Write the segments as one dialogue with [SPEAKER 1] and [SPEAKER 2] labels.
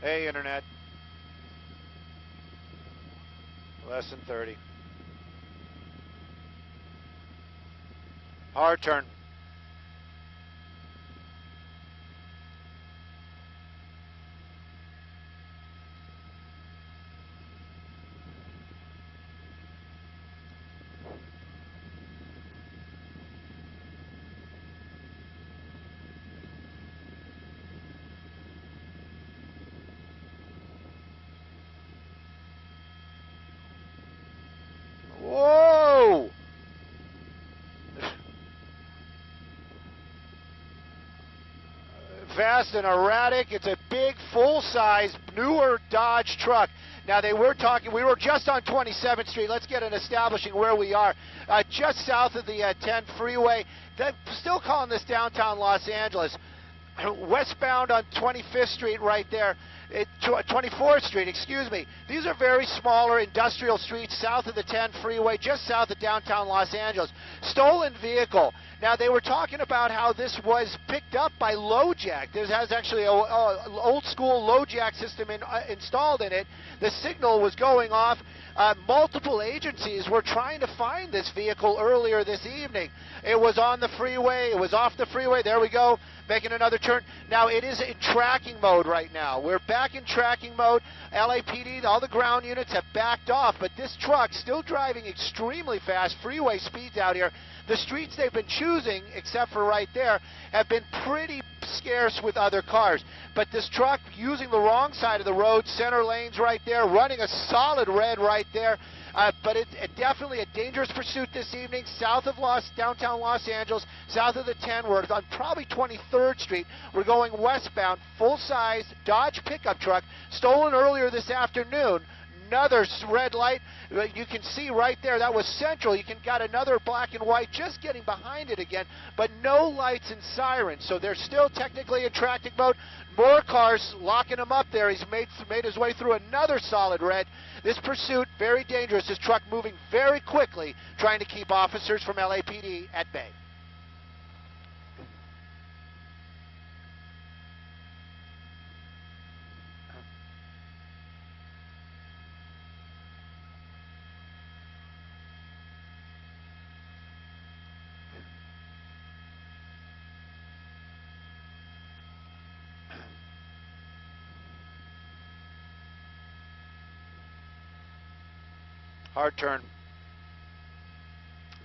[SPEAKER 1] Hey, Internet. Less than 30. Hard turn. Whoa! Fast and erratic. It's a big, full-size, newer Dodge truck. Now, we were just on 27th Street. Let's get an establishing where we are. Just south of the 10 freeway. They're still calling this downtown Los Angeles. Westbound on 25th Street right there. 24th Street, excuse me. These are very smaller industrial streets south of the 10 freeway, just south of downtown Los Angeles. Stolen vehicle. Now, they were talking about how this was picked up by LoJack. This has actually an old school LoJack system installed in it. The signal was going off. Multiple agencies were trying to find this vehicle earlier this evening. It was on the freeway. It was off the freeway. There we go, making another turn. Now, it is in tracking mode right now. We're back in tracking mode. LAPD, all the ground units have backed off, but this truck still driving extremely fast, freeway speeds out here. The streets they've been choosing, except for right there, have been pretty scarce with other cars. But this truck using the wrong side of the road, center lanes right there, running a solid red right there. But it's definitely a dangerous pursuit this evening, south of downtown Los Angeles, south of the 10. We're on probably 23rd Street. We're going westbound, full-size Dodge pickup truck, stolen earlier this afternoon. Another red light. You can see right there, that was Central. You got another black and white just getting behind it again, but no lights and sirens. So they're still technically in tracking mode. More cars locking him up there. He's made his way through another solid red. This pursuit, very dangerous. This truck moving very quickly, trying to keep officers from LAPD at bay. Hard turn.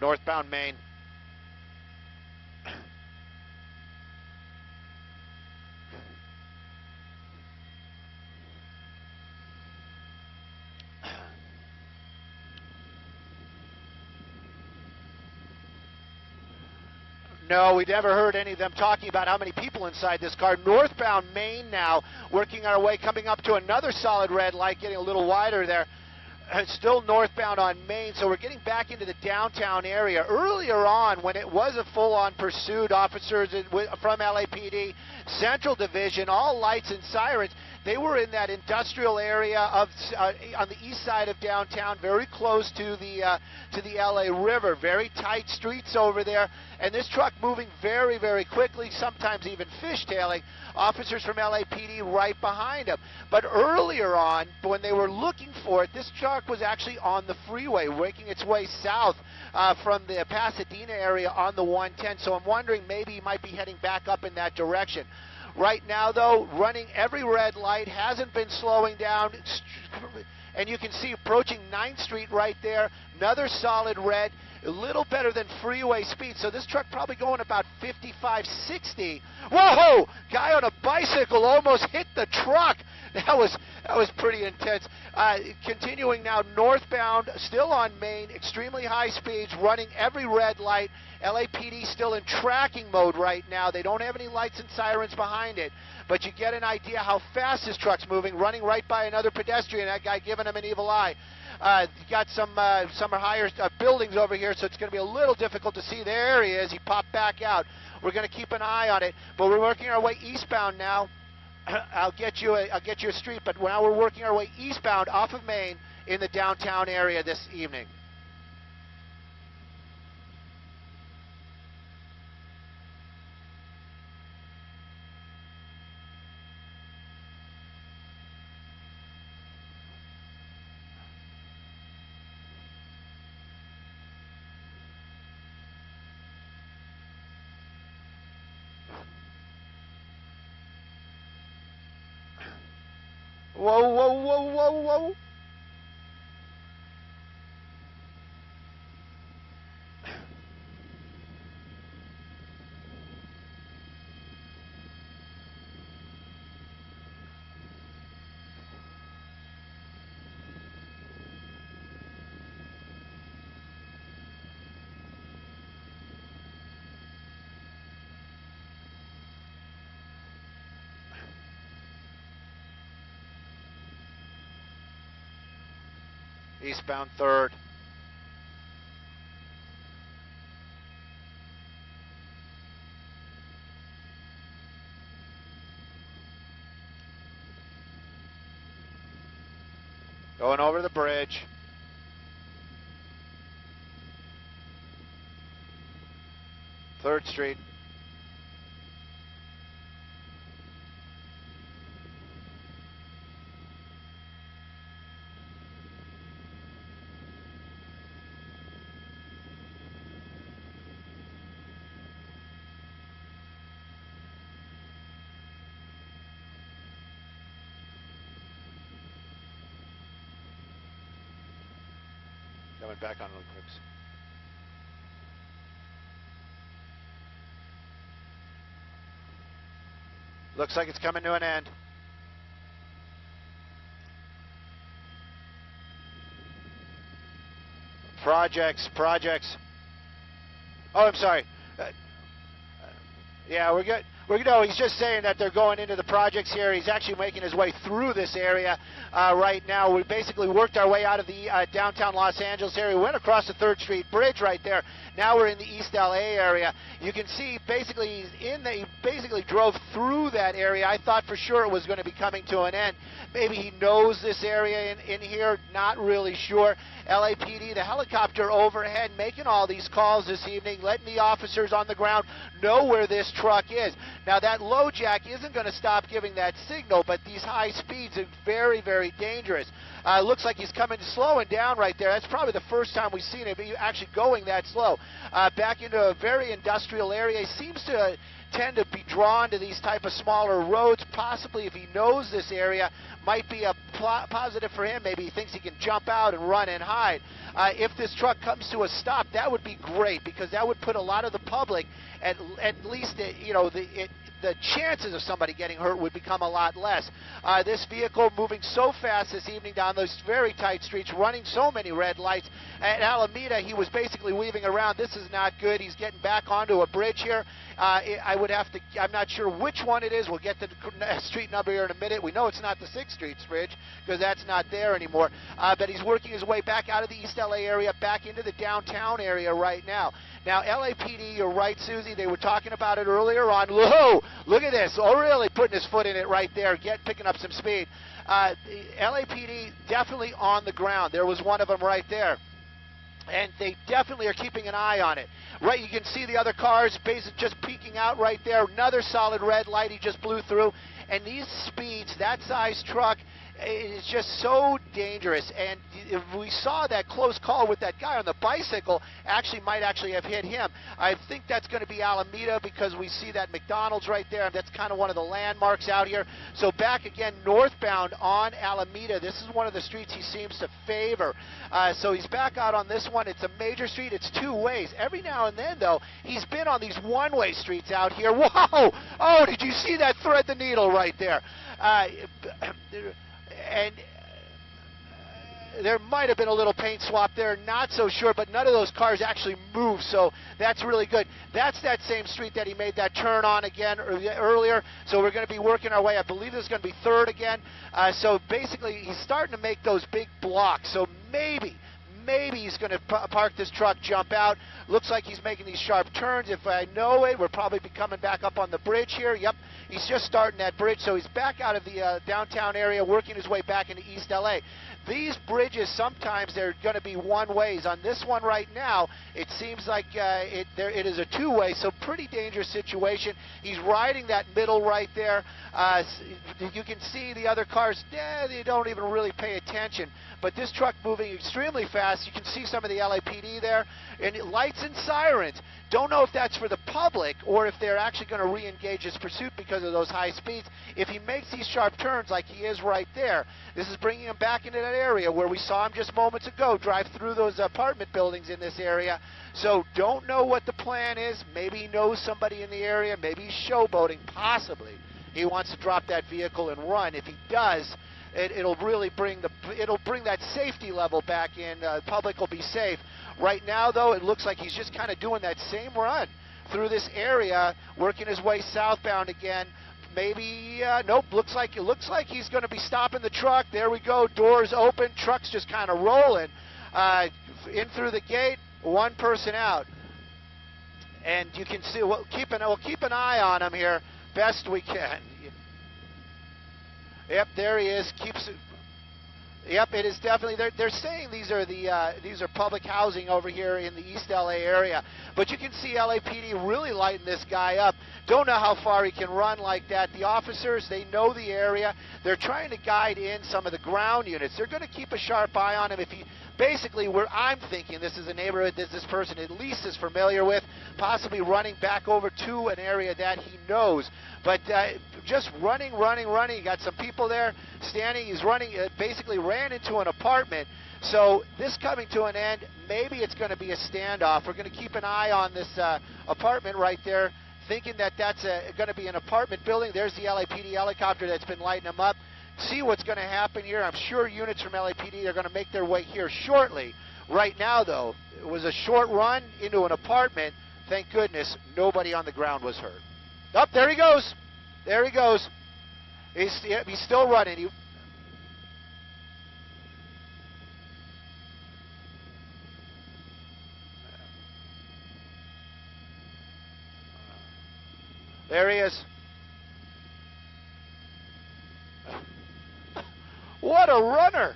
[SPEAKER 1] Northbound Main. No, we never heard any of them talking about how many people inside this car. Northbound Main now, working our way, coming up to another solid red light, getting a little wider there. Still northbound on Main, so we're getting back into the downtown area. Earlier on, when it was a full-on pursuit, officers from LAPD, Central Division, all lights and sirens, they were in that industrial area on the east side of downtown, very close to the LA River. Very tight streets over there, and this truck moving very, very quickly, sometimes even fishtailing. Officers from LAPD right behind him. But earlier on, when they were looking for it, this truck was actually on the freeway, making its way south from the Pasadena area on the 110. So I'm wondering maybe he might be heading back up in that direction. Right now, though, running every red light, hasn't been slowing down. And you can see approaching 9th Street right there, another solid red, a little better than freeway speed. So this truck probably going about 55, 60. Whoa! Guy on a bicycle almost hit the truck. That was pretty intense. Continuing now northbound, still on Main, extremely high speeds, running every red light. LAPD still in tracking mode right now. They don't have any lights and sirens behind it, but you get an idea how fast this truck's moving, running right by another pedestrian, that guy giving him an evil eye. You got some higher buildings over here, so it's going to be a little difficult to see. There he is. He popped back out. We're going to keep an eye on it, but we're working our way eastbound now. I'll get you a street, but now we're working our way eastbound off of Main in the downtown area this evening. Whoa, whoa, whoa, whoa, whoa. Eastbound 3rd. Going over the bridge. Third Street. Coming back on the Cribs. Looks like it's coming to an end. Projects. Oh, I'm sorry. Yeah, we're good. No, he's just saying that they're going into the projects here. He's actually making his way through this area right now. We basically worked our way out of the downtown Los Angeles area. We went across the 3rd Street Bridge right there. Now we're in the East LA area. You can see basically he basically drove through that area. I thought for sure it was going to be coming to an end. Maybe he knows this area in here, not really sure. LAPD, the helicopter overhead, making all these calls this evening, letting the officers on the ground know where this truck is. Now that low jack isn't going to stop giving that signal, but these high speeds are very, very dangerous. Looks like he's slowing down right there. That's probably the first time we've seen him actually going that slow. Back into a very industrial area. He seems to tend to be drawn to these type of smaller roads. Possibly, if he knows this area, might be a positive for him. Maybe he thinks he can jump out and run and hide. If this truck comes to a stop, that would be great, because that would put a lot of the public, at least, the chances of somebody getting hurt would become a lot less. This vehicle moving so fast this evening down those very tight streets, running so many red lights. At Alameda, he was basically weaving around. This is not good. He's getting back onto a bridge here. I'm not sure which one it is. We'll get the street number here in a minute. We know it's not the 6th Street Bridge, because that's not there anymore. But he's working his way back out of the East LA area, back into the downtown area right now. Now, LAPD, you're right, Susie, they were talking about it earlier on. Whoa, look at this. Oh, really putting his foot in it right there, picking up some speed. LAPD definitely on the ground. There was one of them right there. And they definitely are keeping an eye on it. Right, you can see the other cars basically just peeking out right there. Another solid red light he just blew through. And these speeds, that size truck, is just so dangerous. And if we saw that close call with that guy on the bicycle, might actually have hit him. I think that's going to be Alameda, because we see that McDonald's right there. That's kind of one of the landmarks out here. So back again northbound on Alameda. This is one of the streets he seems to favor. So he's back out on this one. It's a major street. It's 2 ways. Every now and then, though, he's been on these one-way streets out here. Whoa! Oh, did you see that thread the needle right there? And there might have been a little paint swap there, not so sure, but none of those cars actually moved, so that's really good. That's that same street that he made that turn on again earlier, so we're going to be working our way. I believe this is going to be 3rd again. So basically, he's starting to make those big blocks, so maybe he's going to park this truck, jump out. Looks like he's making these sharp turns. If I know it, we're probably be coming back up on the bridge here. Yep, he's just starting that bridge, so he's back out of the downtown area, working his way back into East LA. these bridges, sometimes they're going to be one ways. On this one right now, it seems like it is a two-way, so pretty dangerous situation. He's riding that middle right there. You can see the other cars, they don't even really pay attention. But this truck moving extremely fast. You can see some of the LAPD there, and lights and sirens. Don't know if that's for the public or if they're actually going to re-engage his pursuit because of those high speeds. If he makes these sharp turns like he is right there, this is bringing him back into that area where we saw him just moments ago drive through those apartment buildings in this area. So don't know what the plan is. Maybe he knows somebody in the area. Maybe he's showboating, possibly. He wants to drop that vehicle and run. If he does, it'll really bring that safety level back in. The public will be safe. Right now, though, it looks like he's just kind of doing that same run through this area, working his way southbound again. Maybe nope. Looks like he's going to be stopping the truck. There we go. Doors open. Truck's just kind of rolling in through the gate. One person out, and you can see. We'll keep an eye on him here best we can. Yep, there he is. Yep, it is definitely. They're saying these are public housing over here in the East LA area, but you can see LAPD really lighting this guy up. Don't know how far he can run like that. The officers, they know the area. They're trying to guide in some of the ground units. They're going to keep a sharp eye on him. If he basically, where I'm thinking this is a neighborhood that this person at least is familiar with, possibly running back over to an area that he knows. But just running. You got some people there standing. He's running, basically ran into an apartment. So this coming to an end, maybe it's going to be a standoff. We're going to keep an eye on this apartment right there, thinking that that's going to be an apartment building. There's the LAPD helicopter that's been lighting them up. See what's going to happen here. I'm sure units from LAPD are going to make their way here shortly. Right now, though, it was a short run into an apartment. Thank goodness nobody on the ground was hurt. Up, there he goes. There he goes. He's still running. There he is. What a runner!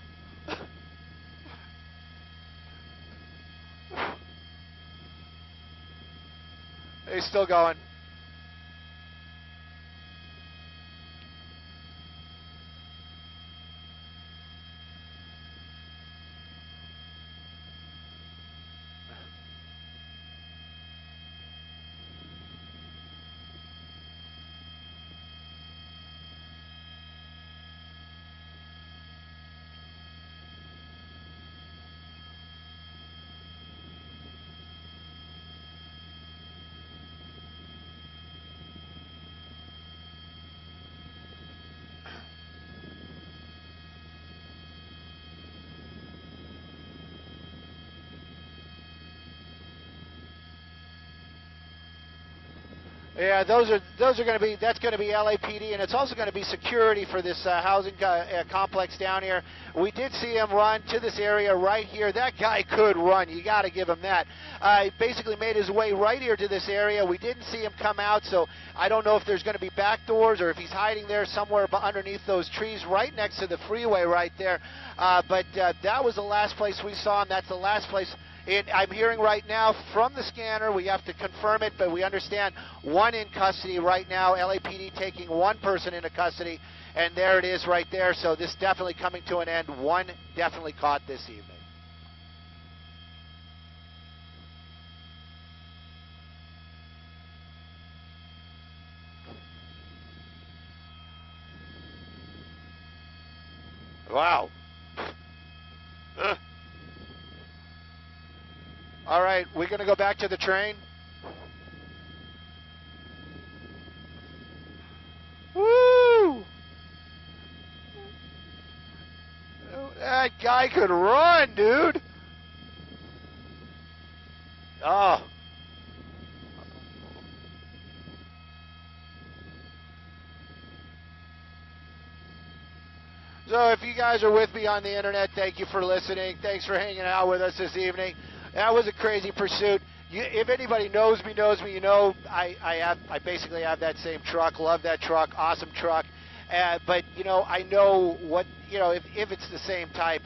[SPEAKER 1] He's still going. Yeah, that's going to be LAPD, and it's also going to be security for this housing complex down here. We did see him run to this area right here. That guy could run. You got to give him that. He basically made his way right here to this area. We didn't see him come out, so I don't know if there's going to be back doors or if he's hiding there somewhere underneath those trees right next to the freeway right there. But that was the last place we saw him. That's the last place. I'm hearing right now from the scanner, we have to confirm it, but we understand one in custody right now, LAPD taking one person into custody, and there it is right there. So this definitely coming to an end. One definitely caught this evening. Wow. All right, we're going to go back to the train. Woo! That guy could run, dude. Oh. So if you guys are with me on the internet, thank you for listening. Thanks for hanging out with us this evening. That was a crazy pursuit. If anybody knows me, you know I basically have that same truck. Love that truck. Awesome truck. But you know, I know what, you know, if it's the same type,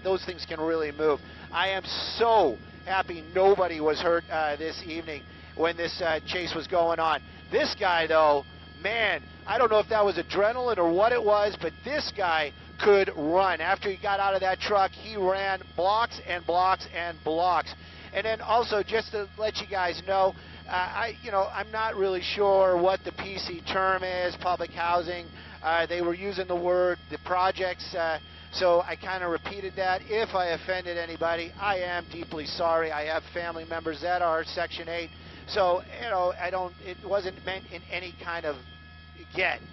[SPEAKER 1] those things can really move. I am so happy nobody was hurt this evening when this chase was going on. This guy, though, man, I don't know if that was adrenaline or what it was, but this guy could run. After he got out of that truck, he ran blocks and blocks and blocks. And then also, just to let you guys know, I'm not really sure what the PC term is, public housing. They were using the word, the projects, so I kind of repeated that. If I offended anybody, I am deeply sorry. I have family members that are Section 8, so, you know, it wasn't meant in any kind of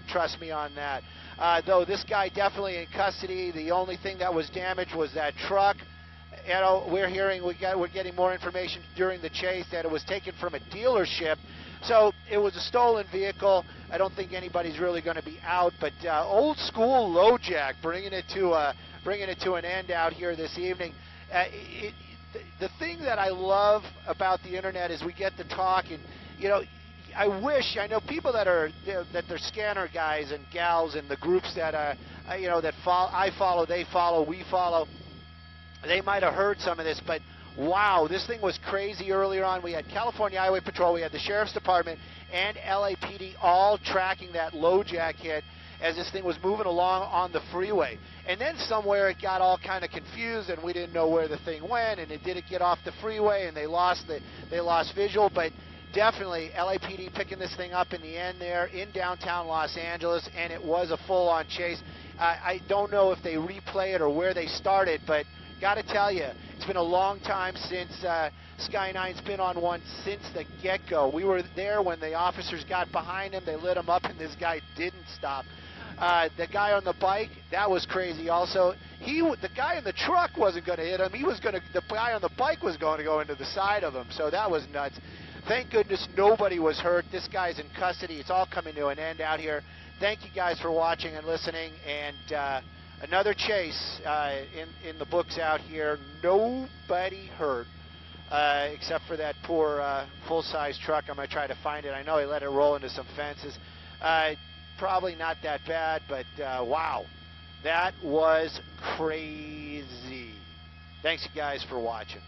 [SPEAKER 1] trust me on that. Though this guy definitely in custody. The only thing that was damaged was that truck. You know, we're getting more information during the chase that it was taken from a dealership. So it was a stolen vehicle. I don't think anybody's really going to be out, but old school LoJack bringing it to an end out here this evening. The thing that I love about the internet is we get to talk, and you know, I know people that they're scanner guys and gals in the groups that I follow, they follow, we follow. They might have heard some of this, but wow, this thing was crazy earlier on. We had California Highway Patrol, we had the Sheriff's Department, and LAPD all tracking that LoJack hit as this thing was moving along on the freeway. And then somewhere it got all kind of confused, and we didn't know where the thing went, and it didn't get off the freeway, and they lost visual. But definitely LAPD picking this thing up in the end there in downtown Los Angeles, and it was a full-on chase. I don't know if they replay it or where they started, but got to tell you, it's been a long time since Sky9's been on one since the get-go. We were there when the officers got behind him. They lit him up, and this guy didn't stop. The guy on the bike, that was crazy also. The guy in the truck wasn't going to hit him. The guy on the bike was going to go into the side of him, so that was nuts. Thank goodness nobody was hurt. This guy's in custody. It's all coming to an end out here. Thank you guys for watching and listening, and another chase in the books out here. Nobody hurt except for that poor full-size truck. I'm going to try to find it. I know he let it roll into some fences. Probably not that bad, but wow, that was crazy. Thanks, you guys, for watching.